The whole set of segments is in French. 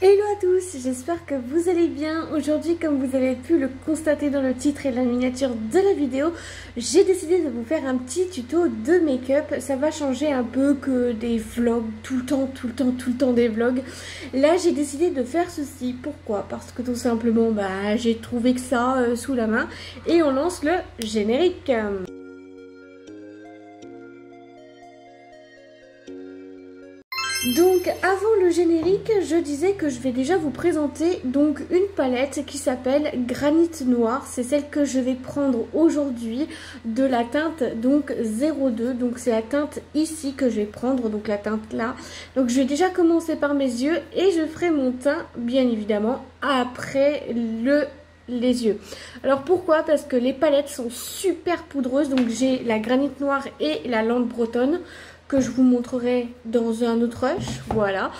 Hello à tous, j'espère que vous allez bien. Aujourd'hui, comme vous avez pu le constater dans le titre et la miniature de la vidéo, j'ai décidé de vous faire un petit tuto de make-up. Ça va changer un peu que des vlogs, tout le temps des vlogs. Là, j'ai décidé de faire ceci. Pourquoi? Parce que tout simplement, j'ai trouvé que ça sous la main. Et on lance le générique. Donc avant le générique, je disais que je vais déjà vous présenter donc une palette qui s'appelle Granit Noir. C'est celle que je vais prendre aujourd'hui de la teinte donc 02. Donc c'est la teinte ici que je vais prendre, donc la teinte là. Donc je vais déjà commencer par mes yeux et je ferai mon teint bien évidemment après les yeux. Alors pourquoi? Parce que les palettes sont super poudreuses. Donc j'ai la Granit Noir et la Lande Bretonne que je vous montrerai dans un autre rush, voilà.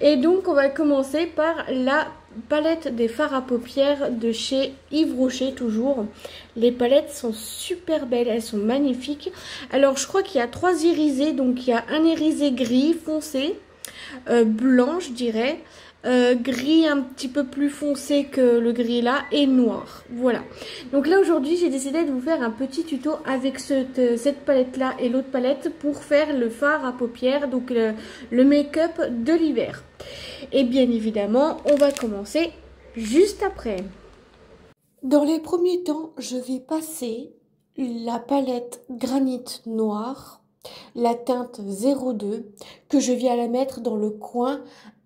Et donc on va commencer par la palette des fards à paupières de chez Yves Rocher toujours. Les palettes sont super belles, elles sont magnifiques. Alors je crois qu'il y a 3 irisés, donc il y a un irisé gris foncé, blanc je dirais, gris un petit peu plus foncé que le gris là et noir, voilà. Donc là aujourd'hui j'ai décidé de vous faire un petit tuto avec cette palette là et l'autre palette pour faire le fard à paupières, donc le make-up de l'hiver. Et bien évidemment on va commencer juste après. Dans les premiers temps je vais passer la palette Granit Noir, la teinte 02, que je viens la mettre dans le coin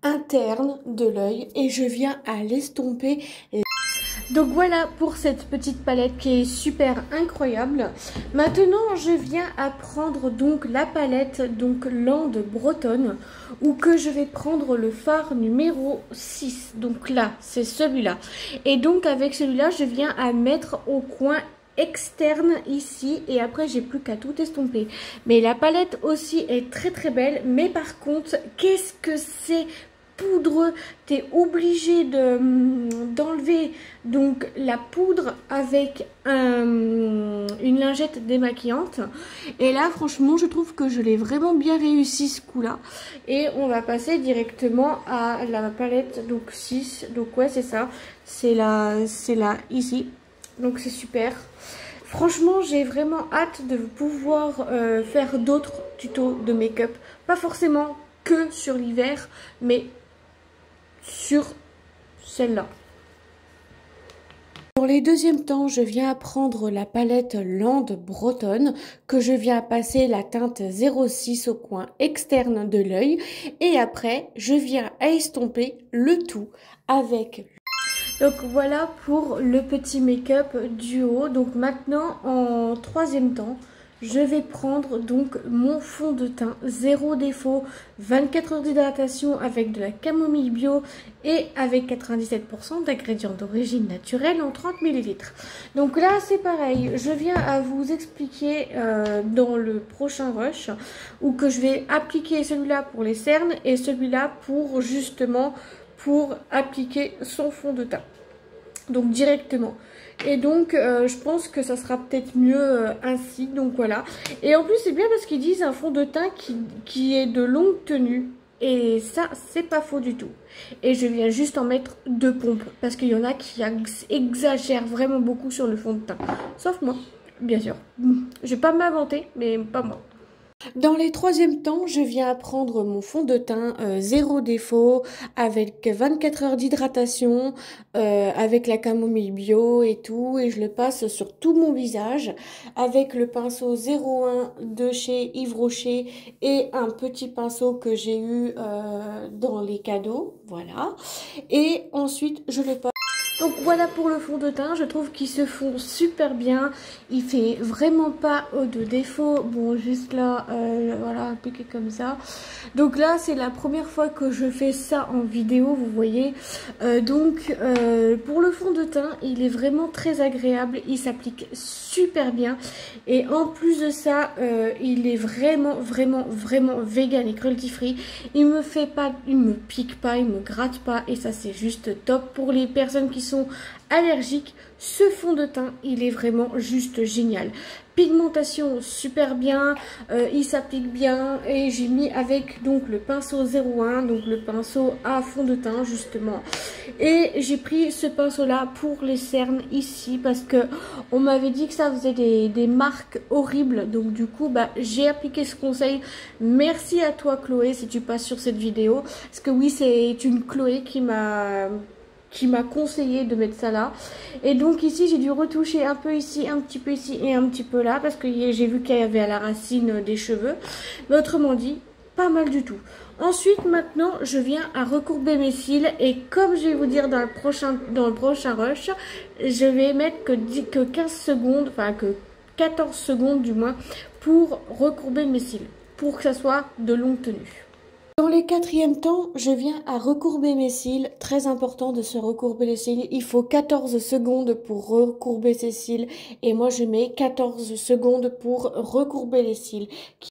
interne de l'œil et je viens à l'estomper. Donc voilà pour cette petite palette qui est super incroyable. Maintenant je viens à prendre donc la palette donc Lande Bretonne, où que je vais prendre le fard numéro 6. Donc là c'est celui-là. Et donc avec celui-là je viens à mettre au coin externe ici et après j'ai plus qu'à tout estomper. Mais la palette aussi est très belle, mais par contre qu'est-ce que c'est poudreux, t'es obligé d'enlever donc la poudre avec une lingette démaquillante. Et là franchement je trouve que je l'ai vraiment bien réussi ce coup là. Et on va passer directement à la palette donc 6. Donc ouais c'est ça, c'est là ici. Donc c'est super. Franchement j'ai vraiment hâte de pouvoir faire d'autres tutos de make-up. Pas forcément que sur l'hiver, mais sur celle-là. Dans les deuxièmes temps, je viens à prendre la palette Lande Bretonne, que je viens à passer la teinte 06 au coin externe de l'œil. Et après, je viens à estomper le tout avec... Donc voilà pour le petit make-up du haut. Donc maintenant, en troisième temps, je vais prendre donc mon fond de teint 0 défaut, 24 heures d'hydratation avec de la camomille bio et avec 97% d'ingrédients d'origine naturelle en 30 ml. Donc là c'est pareil, je viens à vous expliquer dans le prochain rush où que je vais appliquer celui-là pour les cernes et celui-là pour justement pour appliquer son fond de teint. Donc directement. Et donc je pense que ça sera peut-être mieux ainsi. Donc voilà. Et en plus c'est bien parce qu'ils disent un fond de teint qui est de longue tenue. Et ça c'est pas faux du tout. Et je viens juste en mettre 2 pompes. Parce qu'il y en a qui exagèrent vraiment beaucoup sur le fond de teint. Sauf moi, bien sûr. Je vais pas m'inventer, mais pas moi. Dans les troisièmes temps, je viens à prendre mon fond de teint 0 défaut avec 24 heures d'hydratation, avec la camomille bio et tout, et je le passe sur tout mon visage avec le pinceau 01 de chez Yves Rocher et un petit pinceau que j'ai eu dans les cadeaux, voilà. Et ensuite, je le passe. Donc voilà pour le fond de teint, je trouve qu'il se fond super bien, il fait vraiment pas de défaut, bon juste là, voilà, appliqué comme ça. Donc là c'est la première fois que je fais ça en vidéo, vous voyez. Pour le fond de teint, il est vraiment très agréable, il s'applique super bien. Et en plus de ça, il est vraiment vegan et cruelty free. Il me pique pas, il me gratte pas et ça c'est juste top pour les personnes qui sont sont allergiques, ce fond de teint, il est vraiment juste génial. Pigmentation super bien, il s'applique bien et j'ai mis avec donc le pinceau 01, donc le pinceau à fond de teint justement. Et j'ai pris ce pinceau là pour les cernes ici parce que on m'avait dit que ça faisait des marques horribles. Donc du coup bah, j'ai appliqué ce conseil. Merci à toi Chloé si tu passes sur cette vidéo. Parce que oui, c'est une Chloé qui m'a conseillé de mettre ça là. Et donc ici j'ai dû retoucher un peu ici, un petit peu ici et un petit peu là parce que j'ai vu qu'il y avait à la racine des cheveux. Mais autrement dit, pas mal du tout. Ensuite maintenant je viens à recourber mes cils et comme je vais vous dire dans le prochain rush, je vais mettre que 15 secondes, enfin que 14 secondes du moins pour recourber mes cils pour que ça soit de longue tenue. Dans les quatrièmes temps, je viens à recourber mes cils. Très important de se recourber les cils. Il faut 14 secondes pour recourber ses cils. Et moi, je mets 14 secondes pour recourber les cils.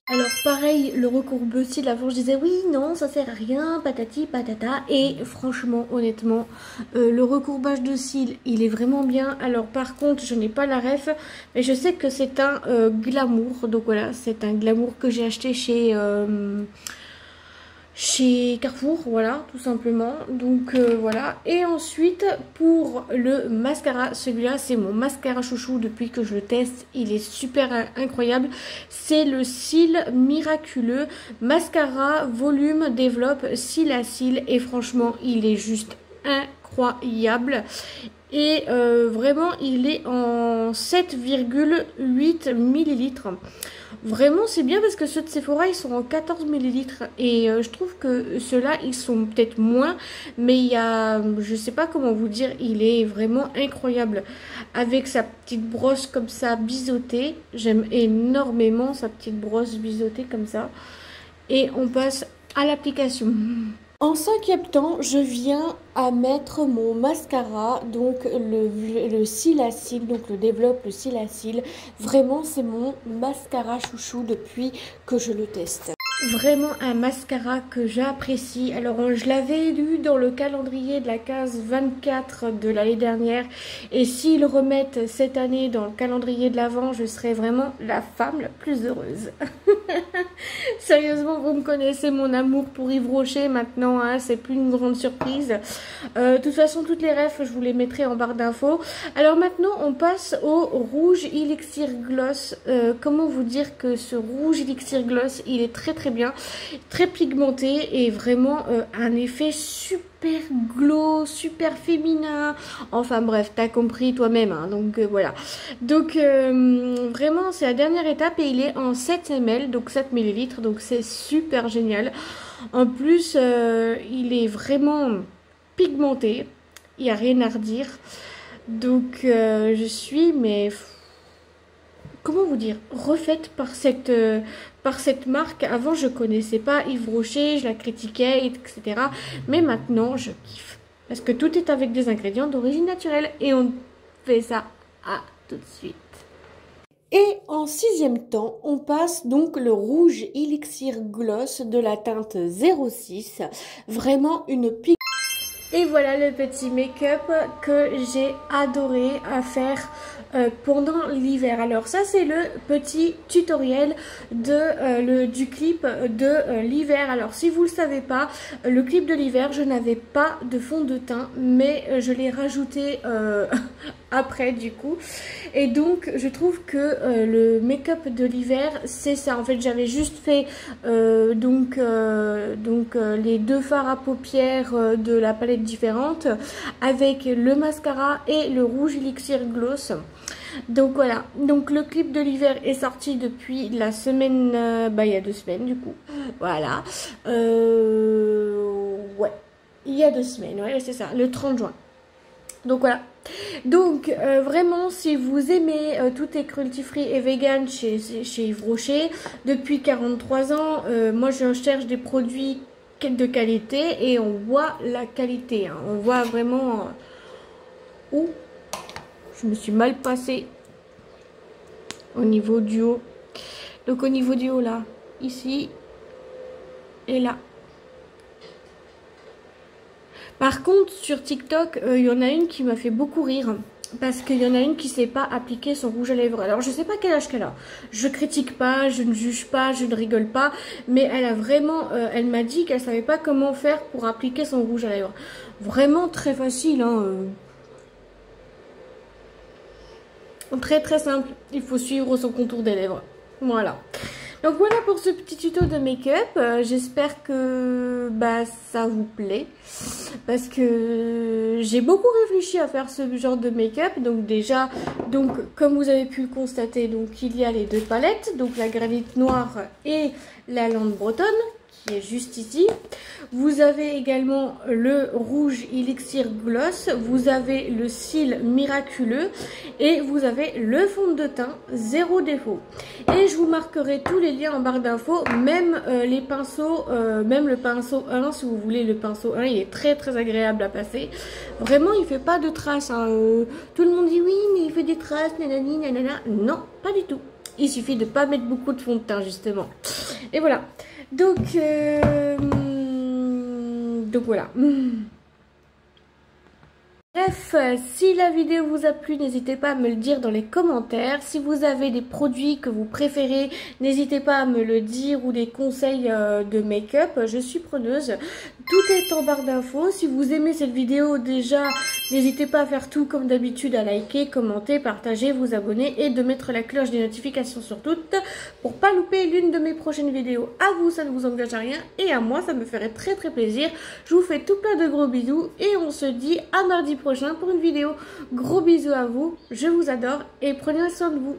Alors, pareil, le recourbe-cils, avant, je disais oui, non, ça sert à rien, patati, patata. Et franchement, honnêtement, le recourbage de cils, il est vraiment bien. Alors, par contre, je n'ai pas la ref, mais je sais que c'est un glamour. Donc voilà, c'est un glamour que j'ai acheté chez Carrefour, voilà, tout simplement. Donc voilà. Et ensuite, pour le mascara, celui-là, c'est mon mascara chouchou depuis que je le teste. Il est super incroyable. C'est le Cils Miraculeux Mascara Volume Développe Cils à cils. Et franchement, il est juste incroyable. Et vraiment, il est en 7,8 millilitres. Vraiment, c'est bien parce que ceux de Sephora, ils sont en 14 millilitres. Et je trouve que ceux-là, ils sont peut-être moins. Mais il y a, je sais pas comment vous dire, il est vraiment incroyable. Avec sa petite brosse comme ça, biseautée. J'aime énormément sa petite brosse biseautée comme ça. Et on passe à l'application. En cinquième temps, je viens à mettre mon mascara, donc le cils à cils, donc le développe le cils à cils. Vraiment, c'est mon mascara chouchou depuis que je le teste. Vraiment un mascara que j'apprécie. Alors je l'avais lu dans le calendrier de la case 24 de l'année dernière. Et s'ils remettent cette année dans le calendrier de l'Avent, je serai vraiment la femme la plus heureuse. Sérieusement, vous me connaissez mon amour pour Yves Rocher maintenant, hein, c'est plus une grande surprise. De toute façon, toutes les refs, je vous les mettrai en barre d'infos. Alors maintenant, on passe au rouge Elixir Gloss. Comment vous dire que ce rouge Elixir Gloss, il est très bien, très pigmenté et vraiment un effet super glow, super féminin. Enfin bref, t'as compris toi-même, hein, donc voilà. Donc vraiment, c'est la dernière étape et il est en 7 ml, donc 7 millilitres, donc c'est super génial. En plus, il est vraiment pigmenté, il n'y a rien à redire. Donc je suis, mais comment vous dire, refaite par cette marque. Avant, je connaissais pas Yves Rocher, je la critiquais, etc. Mais maintenant, je kiffe. Parce que tout est avec des ingrédients d'origine naturelle. Et on fait ça à tout de suite. Et en sixième temps, on passe donc le rouge Elixir Gloss de la teinte 06. Vraiment une pique. Et voilà le petit make-up que j'ai adoré à faire pendant l'hiver. Alors ça c'est le petit tutoriel du clip de l'hiver. Alors si vous le savez pas, le clip de l'hiver, je n'avais pas de fond de teint, mais je l'ai rajouté après du coup. Et donc je trouve que le make-up de l'hiver c'est ça. En fait j'avais juste fait les deux fards à paupières de la palette différente avec le mascara et le rouge Elixir Gloss. Donc voilà, donc le clip de l'hiver est sorti depuis la semaine, il y a 2 semaines du coup, voilà, ouais, il y a 2 semaines, ouais c'est ça, le 30 juin. Donc voilà, donc vraiment si vous aimez tout est cruelty free et vegan chez Yves Rocher, depuis 43 ans, moi je cherche des produits de qualité et on voit la qualité, hein. On voit vraiment où je me suis mal passée au niveau du haut. Donc au niveau du haut là, ici et là. Par contre, sur TikTok, il y en a une qui m'a fait beaucoup rire. Parce qu'il y en a une qui ne sait pas appliquer son rouge à lèvres. Alors, je ne sais pas quel âge qu'elle a. Je critique pas, je ne juge pas, je ne rigole pas. Mais elle a vraiment... elle m'a dit qu'elle ne savait pas comment faire pour appliquer son rouge à lèvres. Vraiment très facile, hein. Très très simple. Il faut suivre son contour des lèvres. Voilà. Donc voilà pour ce petit tuto de make-up. J'espère que ça vous plaît. Parce que j'ai beaucoup réfléchi à faire ce genre de make-up. Donc déjà, comme vous avez pu le constater, il y a les deux palettes. Donc la granite noire et la lande bretonne qui est juste ici. Vous avez également le rouge Elixir Gloss, vous avez le cil miraculeux et vous avez le fond de teint zéro défaut. Et je vous marquerai tous les liens en barre d'infos, même les pinceaux, même le pinceau 1 si vous voulez. Le pinceau 1 il est très très agréable à passer. Vraiment il fait pas de traces, hein. Tout le monde dit oui mais il fait des traces, nanani nanana. Non, pas du tout. Il suffit de pas mettre beaucoup de fond de teint justement. Et voilà. Donc voilà. Bref, si la vidéo vous a plu, n'hésitez pas à me le dire dans les commentaires. Si vous avez des produits que vous préférez, n'hésitez pas à me le dire ou des conseils de make-up. Je suis preneuse. Tout est en barre d'infos. Si vous aimez cette vidéo déjà, n'hésitez pas à faire tout comme d'habitude, à liker, commenter, partager, vous abonner et de mettre la cloche des notifications sur toutes pour pas louper l'une de mes prochaines vidéos. À vous, ça ne vous engage à rien et à moi, ça me ferait très très plaisir. Je vous fais tout plein de gros bisous et on se dit à mardi prochain pour une vidéo. Gros bisous à vous, je vous adore et prenez soin de vous.